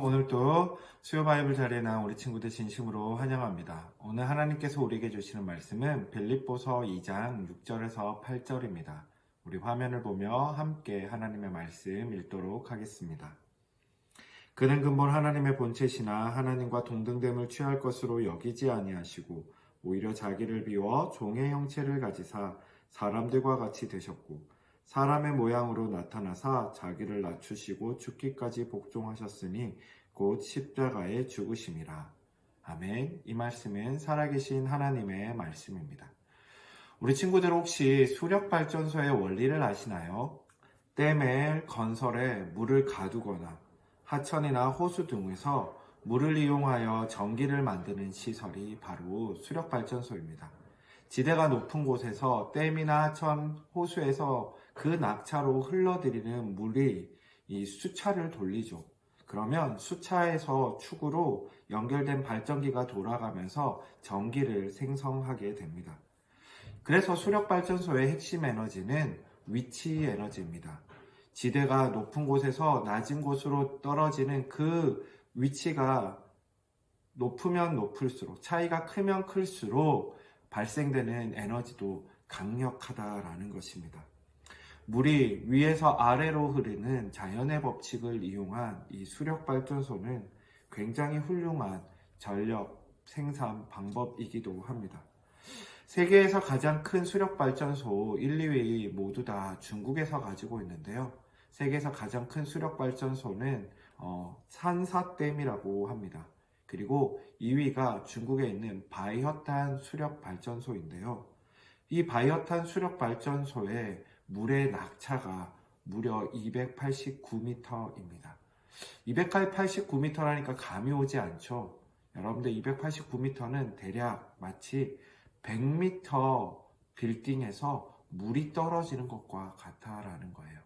오늘도 수요 바이블 자리에 나온 우리 친구들 진심으로 환영합니다. 오늘 하나님께서 우리에게 주시는 말씀은 빌립보서 2장 6절에서 8절입니다. 우리 화면을 보며 함께 하나님의 말씀 읽도록 하겠습니다. 그는 근본 하나님의 본체시나 하나님과 동등됨을 취할 것으로 여기지 아니하시고 오히려 자기를 비워 종의 형체를 가지사 사람들과 같이 되셨고 사람의 모양으로 나타나사 자기를 낮추시고 죽기까지 복종하셨으니 곧 십자가에 죽으심이라. 아멘. 이 말씀은 살아계신 하나님의 말씀입니다. 우리 친구들 혹시 수력발전소의 원리를 아시나요? 댐의 건설에 물을 가두거나 하천이나 호수 등에서 물을 이용하여 전기를 만드는 시설이 바로 수력발전소입니다. 지대가 높은 곳에서 댐이나 하천, 호수에서 그 낙차로 흘러들이는 물이 이 수차를 돌리죠. 그러면 수차에서 축으로 연결된 발전기가 돌아가면서 전기를 생성하게 됩니다. 그래서 수력발전소의 핵심 에너지는 위치 에너지입니다. 지대가 높은 곳에서 낮은 곳으로 떨어지는 그 위치가 높으면 높을수록, 차이가 크면 클수록 발생되는 에너지도 강력하다라는 것입니다. 물이 위에서 아래로 흐르는 자연의 법칙을 이용한 이 수력발전소는 굉장히 훌륭한 전력 생산 방법이기도 합니다. 세계에서 가장 큰 수력발전소 1, 2위 모두 다 중국에서 가지고 있는데요. 세계에서 가장 큰 수력발전소는 산사댐이라고 합니다. 그리고 2위가 중국에 있는 바이허탄 수력발전소인데요. 이 바이허탄 수력발전소의 물의 낙차가 무려 289m입니다. 289m라니까 감이 오지 않죠? 여러분들 289m는 대략 마치 100m 빌딩에서 물이 떨어지는 것과 같다라는 거예요.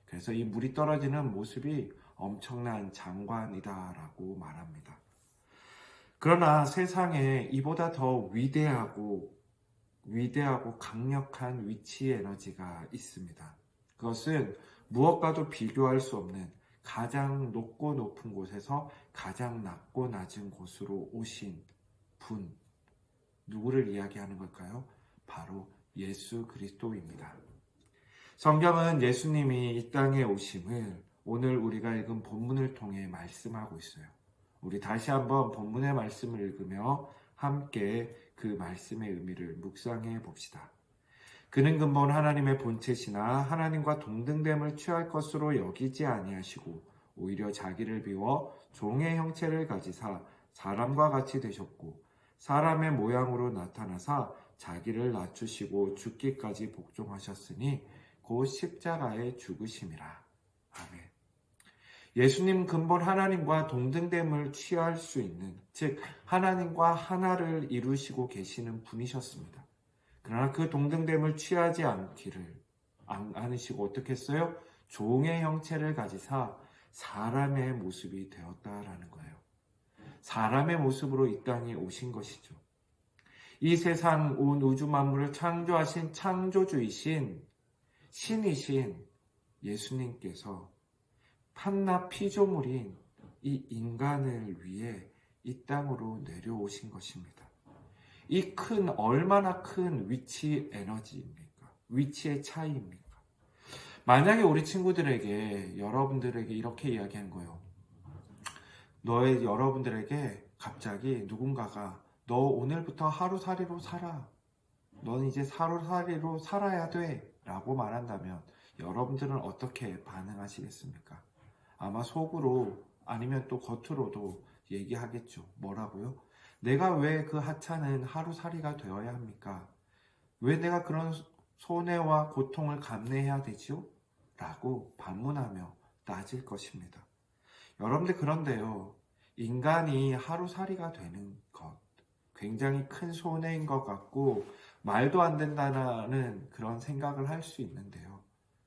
그래서 이 물이 떨어지는 모습이 엄청난 장관이다라고 말합니다. 그러나 세상에 이보다 더 위대하고 강력한 위치 에너지가 있습니다. 그것은 무엇과도 비교할 수 없는 가장 높고 높은 곳에서 가장 낮고 낮은 곳으로 오신 분. 누구를 이야기하는 걸까요? 바로 예수 그리스도입니다. 성경은 예수님이 이 땅에 오심을 오늘 우리가 읽은 본문을 통해 말씀하고 있어요. 우리 다시 한번 본문의 말씀을 읽으며 함께 그 말씀의 의미를 묵상해 봅시다. 그는 근본 하나님의 본체시나 하나님과 동등됨을 취할 것으로 여기지 아니하시고 오히려 자기를 비워 종의 형체를 가지사 사람과 같이 되셨고 사람의 모양으로 나타나사 자기를 낮추시고 죽기까지 복종하셨으니 곧 십자가에 죽으심이라. 아멘. 예수님 근본 하나님과 동등됨을 취할 수 있는, 즉 하나님과 하나를 이루시고 계시는 분이셨습니다. 그러나 그 동등됨을 취하지 않으시고 어떻게 했어요? 종의 형체를 가지사 사람의 모습이 되었다라는 거예요. 사람의 모습으로 이 땅에 오신 것이죠. 이 세상 온 우주 만물을 창조하신 창조주이신 신이신 예수님께서 한낱 피조물인 이 인간을 위해 이 땅으로 내려오신 것입니다. 이 얼마나 큰 위치 에너지입니까? 위치의 차이입니까? 만약에 우리 친구들에게, 여러분들에게 이렇게 이야기한 거예요. 여러분들에게 갑자기 누군가가 너 오늘부터 하루살이로 살아. 넌 이제 하루살이로 살아야 돼. 라고 말한다면 여러분들은 어떻게 반응하시겠습니까? 아마 속으로 아니면 또 겉으로도 얘기하겠죠. 뭐라고요? 내가 왜 그 하찮은 하루살이가 되어야 합니까? 왜 내가 그런 손해와 고통을 감내해야 되지요? 라고 반문하며 따질 것입니다. 여러분들 그런데요. 인간이 하루살이가 되는 것 굉장히 큰 손해인 것 같고 말도 안 된다는 그런 생각을 할 수 있는데요.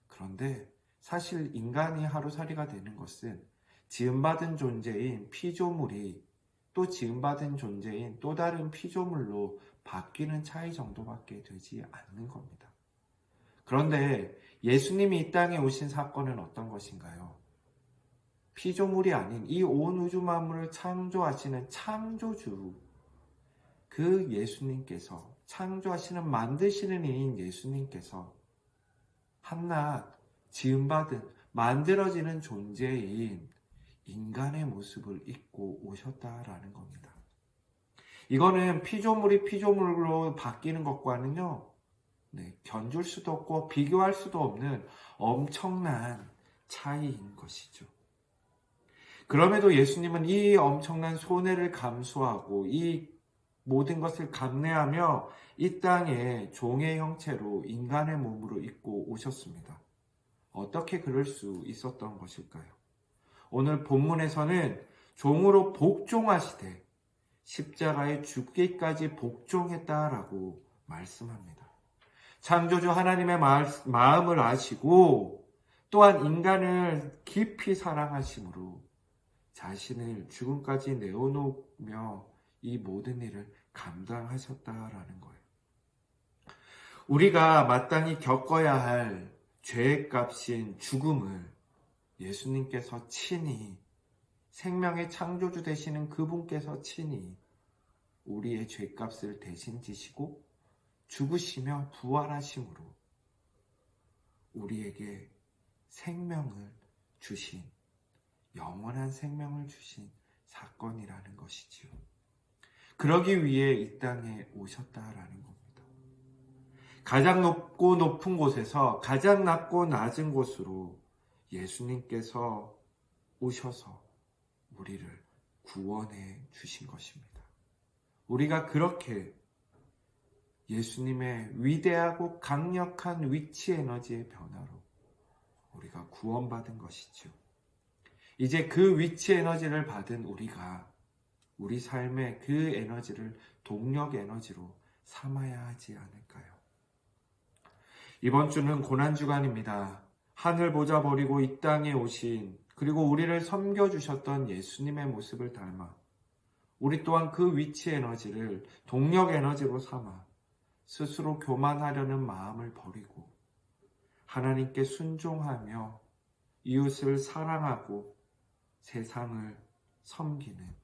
그런데 사실 인간이 하루살이가 되는 것은 지음받은 존재인 피조물이 또 지음받은 존재인 또 다른 피조물로 바뀌는 차이 정도밖에 되지 않는 겁니다. 그런데 예수님이 이 땅에 오신 사건은 어떤 것인가요? 피조물이 아닌 이 온 우주 만물을 창조하시는 창조주, 그 예수님께서, 창조하시는 만드시는 이인 예수님께서 한낱 지음받은 만들어지는 존재인 인간의 모습을 입고 오셨다라는 겁니다. 이거는 피조물이 피조물로 바뀌는 것과는요, 견줄 수도 없고 비교할 수도 없는 엄청난 차이인 것이죠. 그럼에도 예수님은 이 엄청난 손해를 감수하고 이 모든 것을 감내하며 이 땅에 종의 형체로 인간의 몸으로 입고 오셨습니다. 어떻게 그럴 수 있었던 것일까요? 오늘 본문에서는 종으로 복종하시되 십자가에 죽기까지 복종했다라고 말씀합니다. 창조주 하나님의 마음을 아시고 또한 인간을 깊이 사랑하심으로 자신을 죽음까지 내어놓으며 이 모든 일을 감당하셨다라는 거예요. 우리가 마땅히 겪어야 할 죄의 값인 죽음을 예수님께서 친히, 생명의 창조주 되시는 그분께서 친히 우리의 죄값을 대신 지시고 죽으시며 부활하심으로 우리에게 생명을 주신, 영원한 생명을 주신 사건이라는 것이지요. 그러기 위해 이 땅에 오셨다라는 겁니다. 가장 높고 높은 곳에서 가장 낮고 낮은 곳으로 예수님께서 오셔서 우리를 구원해 주신 것입니다. 우리가 그렇게 예수님의 위대하고 강력한 위치 에너지의 변화로 우리가 구원받은 것이죠. 이제 그 위치 에너지를 받은 우리가 우리 삶의 그 에너지를 동력 에너지로 삼아야 하지 않을까요? 이번 주는 고난주간입니다. 하늘 보자 버리고 이 땅에 오신, 그리고 우리를 섬겨주셨던 예수님의 모습을 닮아 우리 또한 그 위치 에너지를 동력 에너지로 삼아 스스로 교만하려는 마음을 버리고 하나님께 순종하며 이웃을 사랑하고 세상을 섬기는,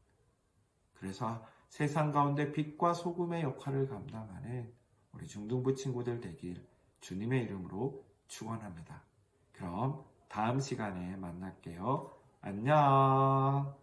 그래서 세상 가운데 빛과 소금의 역할을 감당하는 우리 중등부 친구들 되길 주님의 이름으로 축원합니다. 그럼 다음 시간에 만날게요. 안녕.